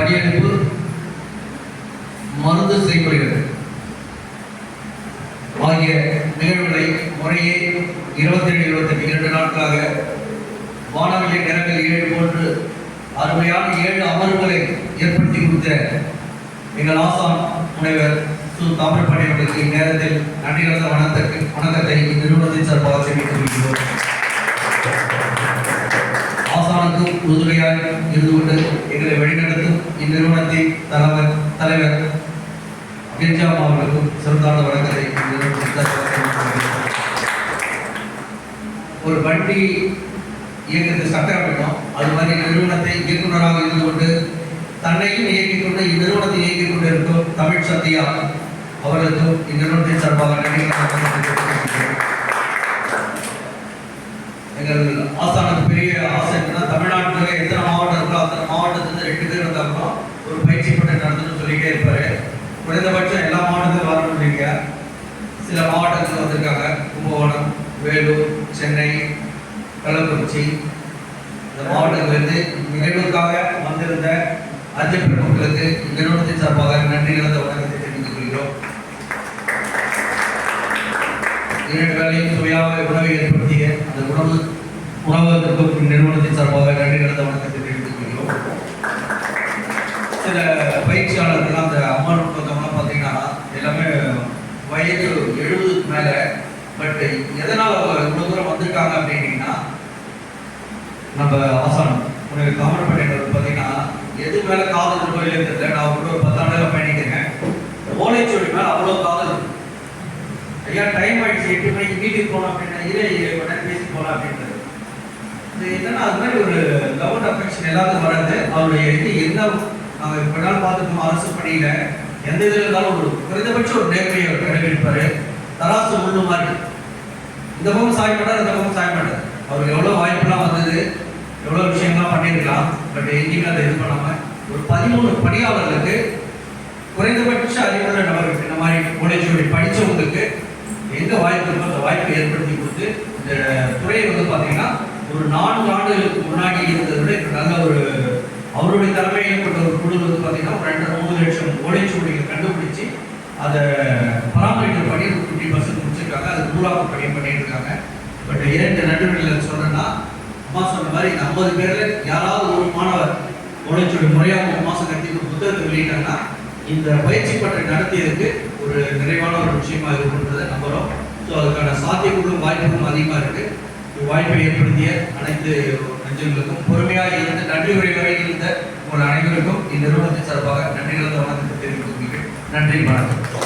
படியெடுப்பு மருந்து செய்யப்படுகிறது ஆகிய நிகழ்வுகளை முறையே 27-28 2 நாட்களாக வானவிலை நேரங்கள் 7 போன்று அருமையான 7 அமர்வுகளை ஏற்படுத்தி கொடுத்த எங்கள் ஆசான் முனைவர் சு. தாமிரபரணி அவர்களுக்கு இந்நேரத்தில் நன்றி கலந்த வணக்கத்தை இந்நிறுவனத்தின் சார்பாக தெரிவித்துக் கொள்கிறோம். ஆசானுக்கு உறுதுணையாய் இருந்து கொண்டு எங்களை வழிநடத்தும் இந்நிறுவனத்தின் தலைவர் கிரிஜாம் அவர்களுக்கும் சிறந்தான வணக்கத்தை ஒரு வண்டி இயக்கத்தை சட்டமிட்டோம். அது மாதிரி நிறுவனத்தை இயக்குநராக இருந்து கொண்டு தன்னையும் இயக்கிக் கொண்டு இந்நிறுவனத்தை இயக்கிக் கொண்டு இருக்கும் தமிழ் சத்யா அவர்களுக்கும் இந்நிறுவனத்தின் சார்பாக எங்கள் ஆசானுக்கு பெரிய ஆசை என்னன்னா, தமிழ்நாட்டில் எத்தனை மாவட்டம் இருக்கோ அத்தனை மாவட்டத்துல 2 பேர் வந்தாலும் ஒரு பயிற்சி பட்டம் நடந்துன்னு சொல்லிட்டே இருப்பாரு. குறைந்தபட்சம் எல்லா மாவட்டத்திலும் வரணும் இல்லைங்க. சில மாவட்டத்தில் வந்திருக்காங்க. கும்பகோணம், வேலூர், சென்னை, கள்ளக்குறிச்சி இந்த மாவட்டங்களிலிருந்து நிகழ்வுக்காக வந்திருந்த அஞ்சல் பெருமக்களுக்கு நிறுவனத்தின் சார்பாக நன்றி கலந்த வணக்கத்தை தெரிவித்துக் கொள்கிறோம். 2 வேளையும் சுவையாக உணவை ஏற்படுத்திய அந்த உணவகத்திற்கும் நிறுவனத்தின் சார்பாக நன்றி கலந்த வணக்கத்தை தெரிவித்துக் கொள்கிறோம். சில பயிற்சியாளர்கள் அந்த அம்மாள் பார்த்தோம்னா பார்த்தீங்கன்னா எல்லாமே வயது 70க்கு மேலே. பட் எதனால் இவ்வளோ தூரம் வந்திருக்காங்க அப்படின்னீங்கன்னா, நம்ம ஆசான் தாமிரபரணி பார்த்தீங்கன்னா எது மேலே காதல் இருக்கோ இல்லையே தெரியல. நான் கூட ஒரு 10 ஆண்டுகள் பயணிக்கிறேன். ஓலைச்சுவடி மேலே அவ்வளோ காதல். ஐயா டைம் ஆயிடுச்சு, 8 மணிக்கு வீட்டுக்கு போனோம் அப்படின்னா கொஞ்ச பேசி போகலாம் அப்படின்றது. இது என்னன்னா அது மாதிரி ஒரு லவ் அண்ட் அஃபெக்ஷன் எல்லாத்துக்கும் வராது. அவருடைய இது என்ன நாங்கள் இப்போ நாள் பார்த்துக்கோம். அரசு பணியில் எந்த இதில் இருந்தாலும் ஒரு குறைந்தபட்சம் ஒரு நேர்மையை கடைபிடிப்பார். தராசு முள்ளு மாதிரி இந்த பக்கம் சாய மாட்டார், அந்த பக்கம் சாய மாட்டார். அவருக்கு எவ்வளோ வாய்ப்புலாம் வந்தது, எவ்வளோ விஷயங்கள்லாம் பண்ணியிருக்கலாம். பட் எங்கேயுமே அதை இது பண்ணாமல் ஒரு 13 பணியாளர்களுக்கு குறைந்தபட்ச அறிவுள்ள நபர்களுக்கு இந்த மாதிரி ஓலைச்சுவடி படித்தவங்களுக்கு எங்கே வாய்ப்பு இருக்கோ அந்த வாய்ப்பை ஏற்படுத்தி கொடுத்து இந்த துறையை பார்த்தீங்கன்னா ஒரு 4 ஆண்டுகளுக்கு முன்னாடி இருந்ததை விட இப்போ நல்ல ஒரு அவருடைய தலைமையில் ஏற்பட்ட ஒரு குழு பார்த்தீங்கன்னா ஒரு 2-3 லட்சம் ஓலைச்சுவடிகள் கண்டுபிடிச்சி அதை பராமரிக்கிற பணி 50% முடிச்சிருக்காங்க. அது 100ஆவது பணி பண்ணிட்டு இருக்காங்க. பட் 2 நடுவர்கள் சொல்றேன்னா, அம்மா சொன்ன மாதிரி 50 பேர்ல யாராவது ஒரு மாணவர் ஓலைச்சுவடி முறையாக 3 மாதம் கட்டி ஒரு புத்தகத்தை வெளியிட்டாங்கன்னா இந்த பயிற்சி பற்றி நடத்தியதுக்கு ஒரு நிறைவான ஒரு விஷயமா இருக்குன்றதை நம்புகிறோம். ஸோ அதுக்கான சாத்தியங்களும் வாய்ப்புகளும் அதிகமாக இருக்கு. வாய்ப்பை ஏற்படுத்திய அனைத்து நெஞ்சங்களுக்கும் பொறுமையாக இருந்து நன்றி உரை வரை இருந்த உங்கள் அனைவருக்கும் இந்நிறுவனத்தின் சார்பாக நன்றி கலந்த வணக்கத்தை தெரிவித்துக் கொள்கிறேன். நன்றி, வணக்கம்.